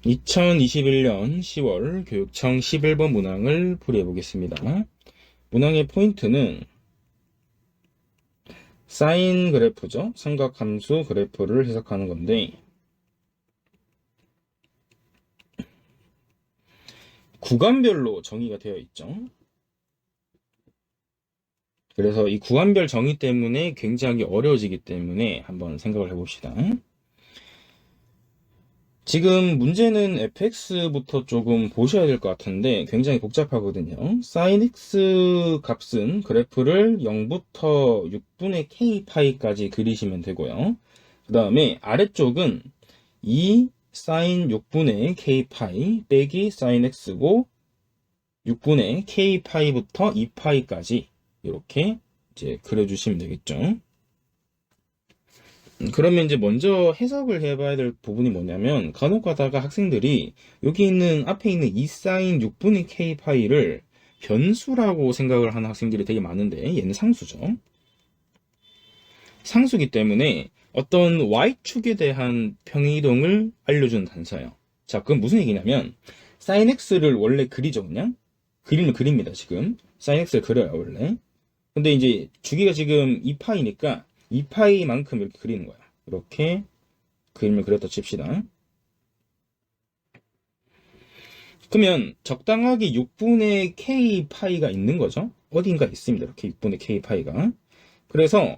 2021년 10월 교육청 11번 문항을 풀이해 보겠습니다. 문항의 포인트는 사인 그래프죠. 삼각함수 그래프를 해석하는 건데, 구간별로 정의가 되어 있죠. 그래서 이 구간별 정의 때문에 굉장히 어려워지기 때문에 한번 생각을 해봅시다. 지금 문제는 fx부터 조금 보셔야 될 것 같은데 굉장히 복잡하거든요. sin x 값은 그래프를 0부터 6분의 k파이까지 그리시면 되고요. 그 다음에 아래쪽은 2 sin 6분의 k파이 빼기 sin x고 6분의 k파이부터 2파이까지 이렇게 이제 그려주시면 되겠죠. 그러면 이제 먼저 해석을 해봐야 될 부분이 뭐냐면, 간혹 가다가 학생들이 여기 있는 앞에 있는 2sin 6분의 k 파이를 변수라고 생각을 하는 학생들이 되게 많은데, 얘는 상수죠. 상수기 때문에 어떤 y축에 대한 평행이동을 알려주는 단서예요. 자, 그건 무슨 얘기냐면 sin x를 원래 그리죠. 그냥 그림을 그립니다. 지금 sin x를 그려요 원래. 근데 이제 주기가 지금 2파이니까 2파이만큼 이렇게 그리는 거야. 이렇게 그림을 그렸다 칩시다. 그러면 적당하게 6분의 k 파이가 있는 거죠. 어딘가 있습니다. 이렇게 6분의 k 파이가. 그래서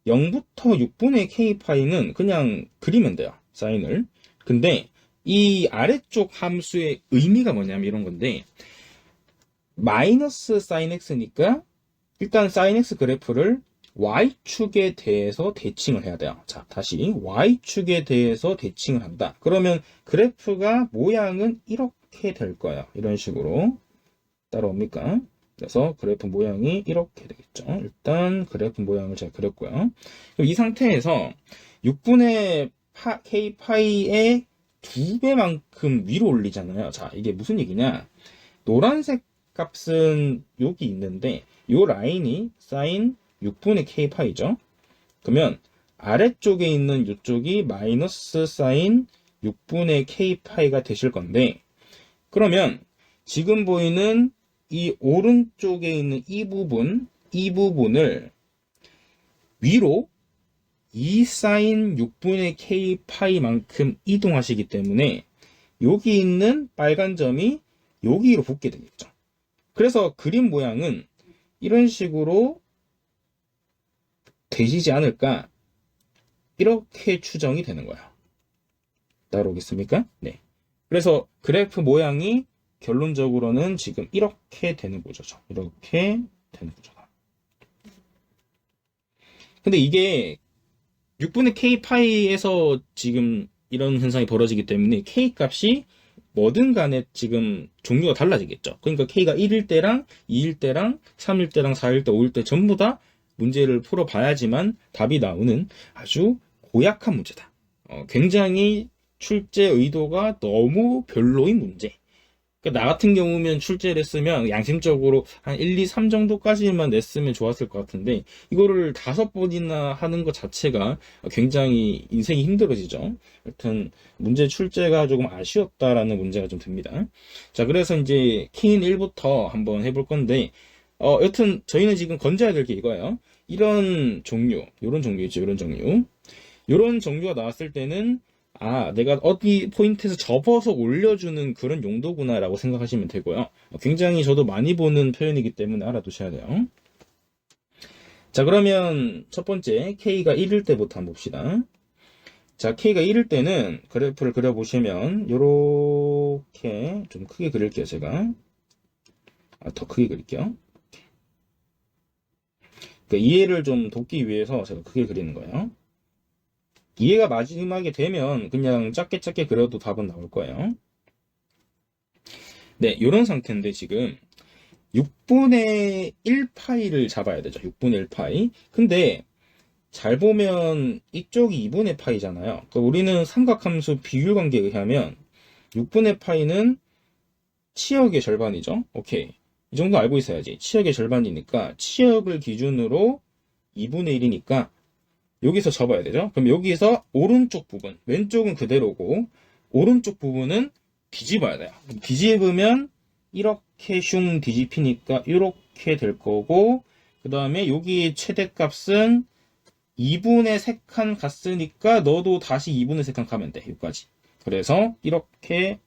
0부터 6분의 k 파이는 그냥 그리면 돼요. 사인을. 근데 이 아래쪽 함수의 의미가 뭐냐면 이런 건데, 마이너스 사인 x니까 일단 사인 x 그래프를 y축에 대해서 대칭을 해야 돼요. 자, 다시 y축에 대해서 대칭을 한다. 그러면 그래프가 모양은 이렇게 될 거예요. 이런 식으로 따라옵니까? 그래서 그래프 모양이 이렇게 되겠죠. 일단 그래프 모양을 제가 그렸고요. 그럼 이 상태에서 6분의 k 파이의 2배만큼 위로 올리잖아요. 자, 이게 무슨 얘기냐? 노란색 값은 여기 있는데 이 라인이 사인 6분의 k 파이죠. 그러면 아래쪽에 있는 이쪽이 마이너스 사인 6분의 k 파이가 되실 건데, 그러면 지금 보이는 이 오른쪽에 있는 이 부분을 위로 2 사인 6분의 k 파이만큼 이동하시기 때문에 여기 있는 빨간 점이 여기로 붙게 되겠죠. 그래서 그림 모양은 이런 식으로 되시지 않을까, 이렇게 추정이 되는 거예요. 따라오겠습니까? 네. 그래서 그래프 모양이 결론적으로는 지금 이렇게 되는 구조죠. 이렇게 되는 구조다. 근데 이게 6분의 k 파이에서 지금 이런 현상이 벌어지기 때문에 k 값이 뭐든 간에 지금 종류가 달라지겠죠. 그러니까 k가 1일 때랑 2일 때랑 3일 때랑 4일 때 5일 때 전부 다 문제를 풀어봐야지만 답이 나오는 아주 고약한 문제다. 굉장히 출제 의도가 너무 별로인 문제. 그러니까 나 같은 경우면 출제를 했으면 양심적으로 한 1, 2, 3 정도까지만 냈으면 좋았을 것 같은데, 이거를 5번이나 하는 것 자체가 굉장히 인생이 힘들어지죠. 하여튼 문제 출제가 조금 아쉬웠다라는 문제가 좀 듭니다. 자, 그래서 이제 K인 1부터 한번 해볼 건데, 여튼 저희는 지금 건져야 될 게 이거예요. 이런 종류, 요런 종류 있죠. 요런 종류가 나왔을 때는 내가 어디 포인트에서 접어서 올려주는 그런 용도구나라고 생각하시면 되고요. 굉장히 저도 많이 보는 표현이기 때문에 알아두셔야 돼요. 자, 그러면 첫 번째 K가 1일 때부터 한번 봅시다. 자, K가 1일 때는 그래프를 그려보시면 요렇게 좀 크게 그릴게요, 제가. 더 크게 그릴게요. 그러니까 이해를 좀 돕기 위해서 제가 크게 그리는 거예요. 이해가 마지막에 되면 그냥 작게 그려도 답은 나올 거예요. 네, 이런 상태인데 지금 6분의 1파이를 잡아야 되죠. 6분의 1파이. 근데 잘 보면 이쪽이 2분의 파이잖아요. 그러니까 우리는 삼각함수 비율관계에 의하면 6분의 파이는 치역의 절반이죠. 오케이. 이 정도 알고 있어야지. 치역의 절반이니까 치역을 기준으로 2분의 1이니까 여기서 접어야 되죠. 그럼 여기서 오른쪽 부분, 왼쪽은 그대로고 오른쪽 부분은 뒤집어야 돼요. 뒤집으면 이렇게 슝 뒤집히니까 이렇게 될 거고, 그 다음에 여기 최대값은 2분의 3칸 갔으니까 너도 다시 2분의 3칸 가면 돼. 여기까지. 그래서 이렇게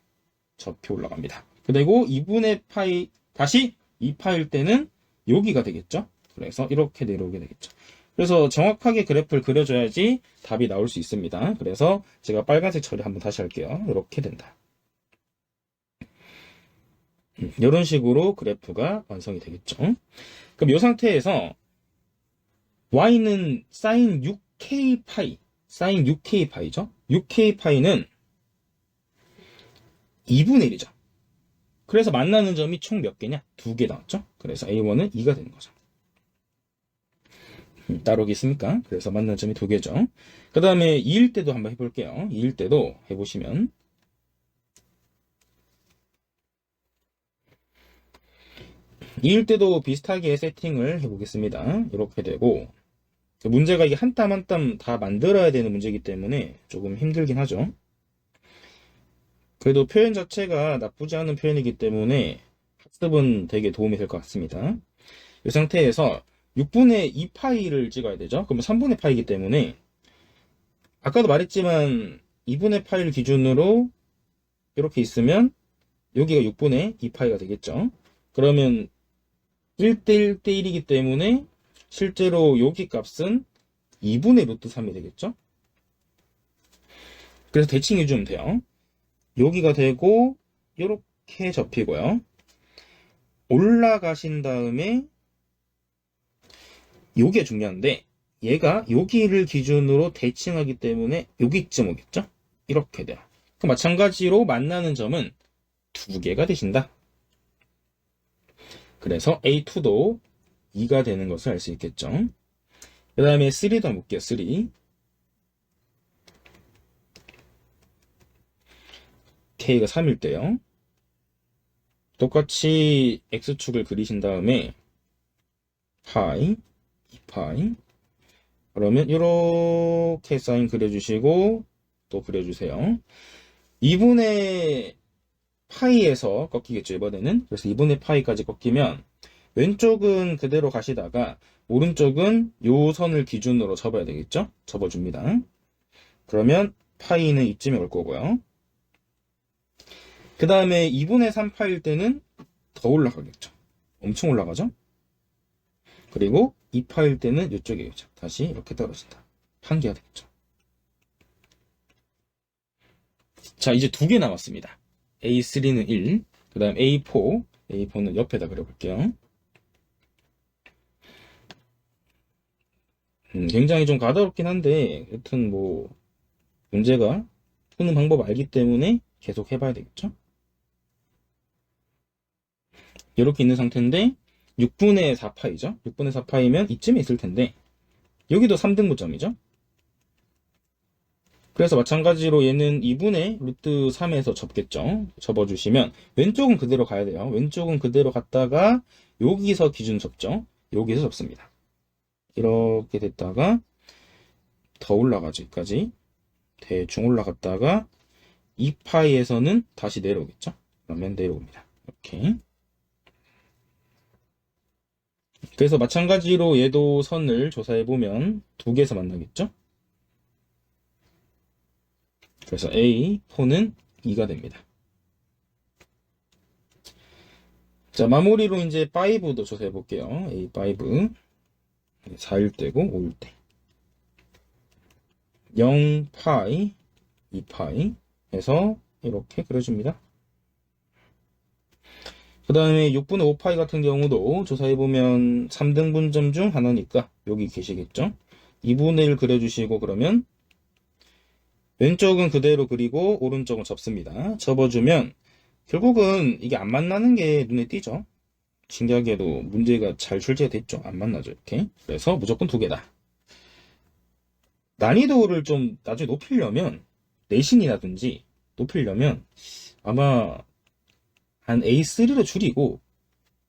접히 올라갑니다. 그리고 2분의 파이 다시 2파일 때는 여기가 되겠죠. 그래서 이렇게 내려오게 되겠죠. 그래서 정확하게 그래프를 그려줘야지 답이 나올 수 있습니다. 그래서 제가 빨간색 처리 한번 다시 할게요. 이렇게 된다. 이런 식으로 그래프가 완성이 되겠죠. 그럼 이 상태에서 y는 sin 6k 파이, sin 6k 파이죠. 6k 파이는 2분의 1이죠. 그래서 만나는 점이 총 몇 개냐? 2개 나왔죠. 그래서 a1은 2가 되는 거죠. 따로 있습니까? 그래서 만나는 점이 2개죠. 그 다음에 2일 때도 한번 해볼게요. 2일 때도 해보시면 2일 때도 비슷하게 세팅을 해보겠습니다. 이렇게 되고, 문제가 이게 한 땀 한 땀 다 만들어야 되는 문제이기 때문에 조금 힘들긴 하죠. 그래도 표현 자체가 나쁘지 않은 표현이기 때문에 학습은 되게 도움이 될 것 같습니다. 이 상태에서 6분의 2파이를 찍어야 되죠. 그러면 3분의 파이이기 때문에 아까도 말했지만 2분의 파이를 기준으로 이렇게 있으면 여기가 6분의 2파이가 되겠죠. 그러면 1대 1대 1이기 때문에 실제로 여기 값은 2분의 루트 3이 되겠죠. 그래서 대칭해 주면 돼요. 여기가 되고 이렇게 접히고요. 올라가신 다음에 여기가 중요한데 얘가 여기를 기준으로 대칭하기 때문에 여기쯤 오겠죠. 이렇게 돼요. 그 마찬가지로 만나는 점은 2개가 되신다. 그래서 A2도 2가 되는 것을 알 수 있겠죠. 그 다음에 3도 한번 볼게요. 3. K가 3일 때요. 똑같이 X축을 그리신 다음에 파이, 2파이. 그러면 이렇게 사인 그려주시고 또 그려주세요. 2분의 파이에서 꺾이겠죠, 이번에는. 그래서 2분의 파이까지 꺾이면 왼쪽은 그대로 가시다가 오른쪽은 요 선을 기준으로 접어야 되겠죠? 접어줍니다. 그러면 파이는 이쯤에 올 거고요. 그 다음에 2분의 3파일 때는 더 올라가겠죠. 엄청 올라가죠? 그리고 2파일 때는 이쪽에 오죠. 다시 이렇게 떨어진다. 한개가 되겠죠. 자, 이제 2개 남았습니다. A3는 1, 그 다음 A4는 옆에다 그려볼게요. 굉장히 좀 까다롭긴 한데 여튼 뭐 문제가 푸는 방법 알기 때문에 계속 해봐야 되겠죠. 이렇게 있는 상태인데 6분의 4파이죠. 6분의 4파이면 이쯤에 있을 텐데 여기도 3등분점이죠. 그래서 마찬가지로 얘는 2분의 루트 3에서 접겠죠. 접어주시면 왼쪽은 그대로 가야 돼요. 왼쪽은 그대로 갔다가 여기서 기준 접죠. 여기서 접습니다. 이렇게 됐다가 더 올라가죠. 여기까지 대충 올라갔다가 2파이에서는 다시 내려오겠죠. 그러면 내려옵니다. 이렇게. 그래서 마찬가지로 얘도 선을 조사해보면 2개에서 만나겠죠. 그래서 A4는 2가 됩니다. 자, 마무리로 이제 5도 조사해 볼게요. A5. 4일 때고 5일 때. 0파이, 2파이 해서 이렇게 그려줍니다. 그 다음에 6분의 5파이 같은 경우도 조사해보면 3등분점 중 하나니까 여기 계시겠죠? 2분의 1 그려주시고 그러면 왼쪽은 그대로 그리고 오른쪽은 접습니다. 접어주면 결국은 이게 안 만나는 게 눈에 띄죠. 신기하게도 문제가 잘 출제가 됐죠. 안 만나죠. 이렇게. 그래서 무조건 2개다. 난이도를 좀 나중에 높이려면 내신이라든지 높이려면 아마 한 A3로 줄이고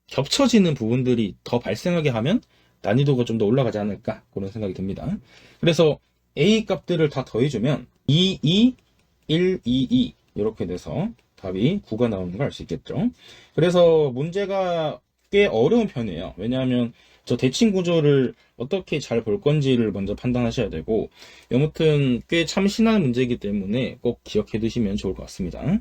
겹쳐지는 부분들이 더 발생하게 하면 난이도가 좀 더 올라가지 않을까 그런 생각이 듭니다. 그래서 A 값들을 다 더해주면 2, 2, 1, 2, 2 이렇게 돼서 답이 9가 나오는 걸 알 수 있겠죠. 그래서 문제가 꽤 어려운 편이에요. 왜냐하면 저 대칭 구조를 어떻게 잘 볼 건지를 먼저 판단하셔야 되고, 아무튼 꽤 참신한 문제이기 때문에 꼭 기억해 두시면 좋을 것 같습니다.